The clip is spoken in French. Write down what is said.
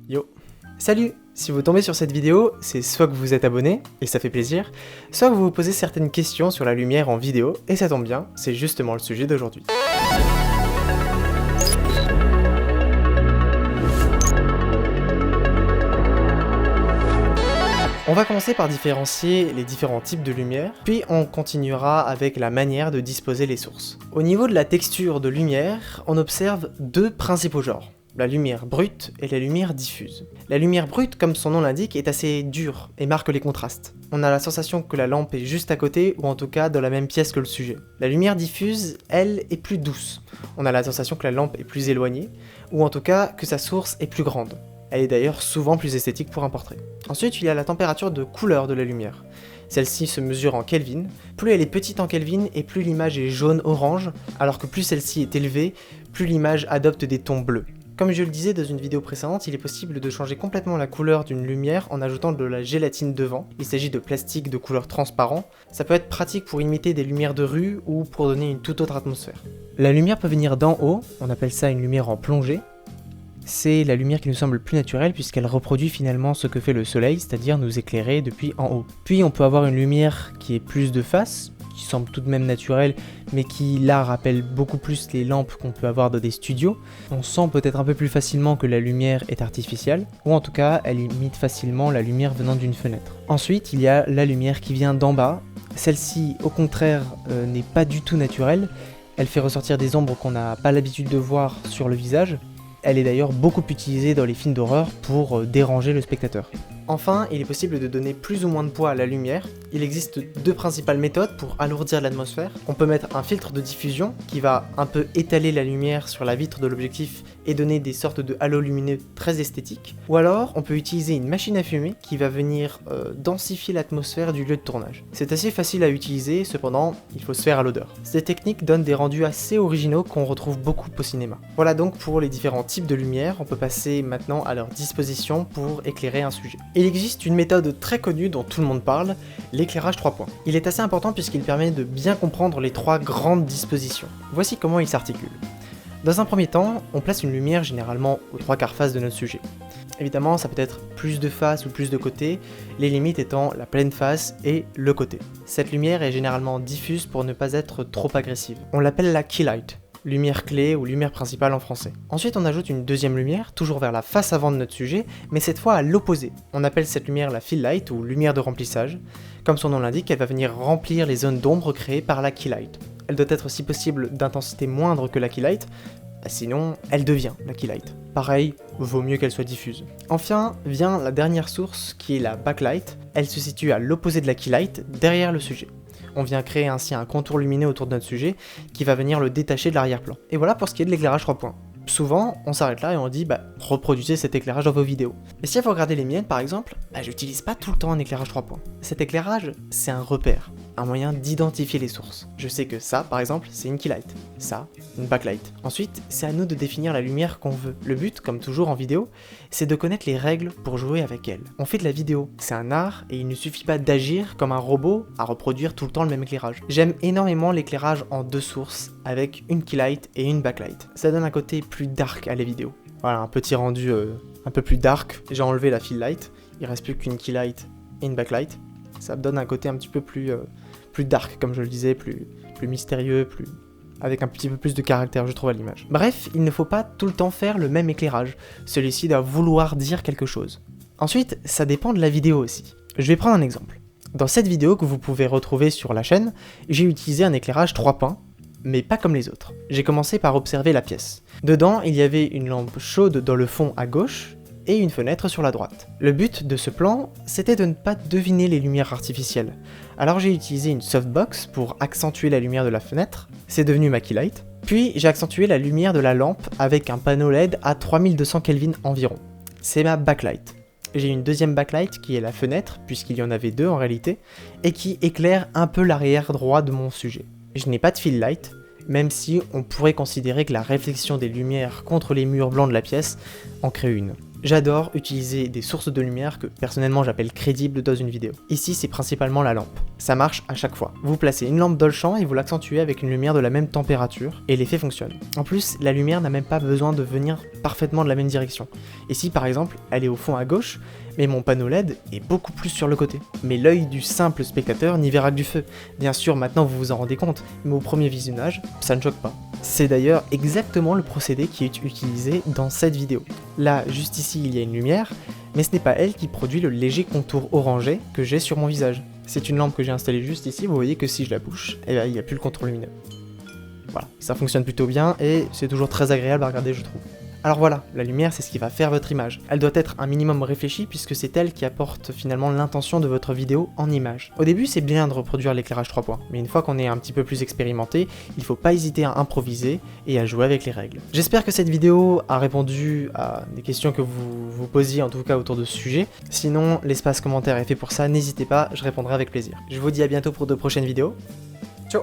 Yo. Salut! Si vous tombez sur cette vidéo, c'est soit que vous êtes abonné, et ça fait plaisir, soit que vous vous posez certaines questions sur la lumière en vidéo, et ça tombe bien, c'est justement le sujet d'aujourd'hui. On va commencer par différencier les différents types de lumière, puis on continuera avec la manière de disposer les sources. Au niveau de la texture de lumière, on observe deux principaux genres. La lumière brute et la lumière diffuse. La lumière brute, comme son nom l'indique, est assez dure et marque les contrastes. On a la sensation que la lampe est juste à côté, ou en tout cas dans la même pièce que le sujet. La lumière diffuse, elle, est plus douce. On a la sensation que la lampe est plus éloignée, ou en tout cas que sa source est plus grande. Elle est d'ailleurs souvent plus esthétique pour un portrait. Ensuite, il y a la température de couleur de la lumière. Celle-ci se mesure en Kelvin. Plus elle est petite en Kelvin et plus l'image est jaune-orange, alors que plus celle-ci est élevée, plus l'image adopte des tons bleus. Comme je le disais dans une vidéo précédente, il est possible de changer complètement la couleur d'une lumière en ajoutant de la gélatine devant. Il s'agit de plastique de couleur transparent. Ça peut être pratique pour imiter des lumières de rue ou pour donner une toute autre atmosphère. La lumière peut venir d'en haut, on appelle ça une lumière en plongée. C'est la lumière qui nous semble plus naturelle puisqu'elle reproduit finalement ce que fait le soleil, c'est-à-dire nous éclairer depuis en haut. Puis on peut avoir une lumière qui est plus de face, qui semble tout de même naturelle, mais qui là rappelle beaucoup plus les lampes qu'on peut avoir dans des studios. On sent peut-être un peu plus facilement que la lumière est artificielle, ou en tout cas elle imite facilement la lumière venant d'une fenêtre. Ensuite il y a la lumière qui vient d'en bas. Celle-ci au contraire n'est pas du tout naturelle, elle fait ressortir des ombres qu'on n'a pas l'habitude de voir sur le visage. Elle est d'ailleurs beaucoup utilisée dans les films d'horreur pour déranger le spectateur. Enfin, il est possible de donner plus ou moins de poids à la lumière. Il existe deux principales méthodes pour alourdir l'atmosphère. On peut mettre un filtre de diffusion qui va un peu étaler la lumière sur la vitre de l'objectif et donner des sortes de halos lumineux très esthétiques. Ou alors, on peut utiliser une machine à fumer qui va venir densifier l'atmosphère du lieu de tournage. C'est assez facile à utiliser, cependant, il faut se faire à l'odeur. Ces techniques donnent des rendus assez originaux qu'on retrouve beaucoup au cinéma. Voilà donc pour les différents types de lumière. On peut passer maintenant à leur disposition pour éclairer un sujet. Il existe une méthode très connue dont tout le monde parle, l'éclairage 3 points. Il est assez important puisqu'il permet de bien comprendre les trois grandes dispositions. Voici comment il s'articule. Dans un premier temps, on place une lumière généralement aux 3/4 face de notre sujet. Évidemment, ça peut être plus de face ou plus de côté, les limites étant la pleine face et le côté. Cette lumière est généralement diffuse pour ne pas être trop agressive. On l'appelle la key light. Lumière clé ou lumière principale en français. Ensuite on ajoute une deuxième lumière, toujours vers la face avant de notre sujet, mais cette fois à l'opposé. On appelle cette lumière la fill light ou lumière de remplissage. Comme son nom l'indique, elle va venir remplir les zones d'ombre créées par la key light. Elle doit être si possible d'intensité moindre que la key light, sinon elle devient la key light. Pareil, vaut mieux qu'elle soit diffuse. Enfin vient la dernière source qui est la backlight. Elle se situe à l'opposé de la key light, derrière le sujet. On vient créer ainsi un contour lumineux autour de notre sujet qui va venir le détacher de l'arrière-plan. Et voilà pour ce qui est de l'éclairage 3 points. Souvent, on s'arrête là et on dit reproduisez cet éclairage dans vos vidéos. Mais si vous regardez les miennes par exemple, j'utilise pas tout le temps un éclairage 3 points. Cet éclairage, c'est un repère, un moyen d'identifier les sources. Je sais que ça, par exemple, c'est une key light, ça, une backlight. Ensuite, c'est à nous de définir la lumière qu'on veut. Le but, comme toujours en vidéo, c'est de connaître les règles pour jouer avec elle. On fait de la vidéo, c'est un art et il ne suffit pas d'agir comme un robot à reproduire tout le temps le même éclairage. J'aime énormément l'éclairage en deux sources, avec une key light et une backlight. Ça donne un côté plus dark à la vidéo. Voilà, un petit rendu un peu plus dark. J'ai enlevé la fill light, il reste plus qu'une key light et une backlight. Ça me donne un côté un petit peu plus dark, comme je le disais, plus mystérieux, avec un petit peu plus de caractère, je trouve, à l'image. Bref, il ne faut pas tout le temps faire le même éclairage. Celui-ci doit vouloir dire quelque chose. Ensuite, ça dépend de la vidéo aussi. Je vais prendre un exemple. Dans cette vidéo que vous pouvez retrouver sur la chaîne, j'ai utilisé un éclairage 3 points, mais pas comme les autres. J'ai commencé par observer la pièce. Dedans, il y avait une lampe chaude dans le fond à gauche, et une fenêtre sur la droite. Le but de ce plan, c'était de ne pas deviner les lumières artificielles. Alors j'ai utilisé une softbox pour accentuer la lumière de la fenêtre, c'est devenu ma key light. Puis j'ai accentué la lumière de la lampe avec un panneau LED à 3200 Kelvin environ. C'est ma backlight. J'ai une deuxième backlight qui est la fenêtre, puisqu'il y en avait deux en réalité, et qui éclaire un peu l'arrière droit de mon sujet. Je n'ai pas de fill light, même si on pourrait considérer que la réflexion des lumières contre les murs blancs de la pièce en crée une. J'adore utiliser des sources de lumière que personnellement j'appelle crédibles dans une vidéo. Ici c'est principalement la lampe. Ça marche à chaque fois. Vous placez une lampe dans le champ et vous l'accentuez avec une lumière de la même température et l'effet fonctionne. En plus, la lumière n'a même pas besoin de venir parfaitement de la même direction. Et si par exemple elle est au fond à gauche, mais mon panneau LED est beaucoup plus sur le côté. Mais l'œil du simple spectateur n'y verra que du feu. Bien sûr, maintenant vous vous en rendez compte, mais au premier visionnage, ça ne choque pas. C'est d'ailleurs exactement le procédé qui est utilisé dans cette vidéo. Là, juste ici, il y a une lumière, mais ce n'est pas elle qui produit le léger contour orangé que j'ai sur mon visage. C'est une lampe que j'ai installée juste ici, vous voyez que si je la bouge, eh bien, il n'y a plus le contour lumineux. Voilà, ça fonctionne plutôt bien et c'est toujours très agréable à regarder, je trouve. Alors voilà, la lumière c'est ce qui va faire votre image. Elle doit être un minimum réfléchie puisque c'est elle qui apporte finalement l'intention de votre vidéo en image. Au début c'est bien de reproduire l'éclairage 3 points, mais une fois qu'on est un petit peu plus expérimenté, il faut pas hésiter à improviser et à jouer avec les règles. J'espère que cette vidéo a répondu à des questions que vous vous posiez en tout cas autour de ce sujet. Sinon l'espace commentaire est fait pour ça, n'hésitez pas, je répondrai avec plaisir. Je vous dis à bientôt pour de prochaines vidéos. Ciao.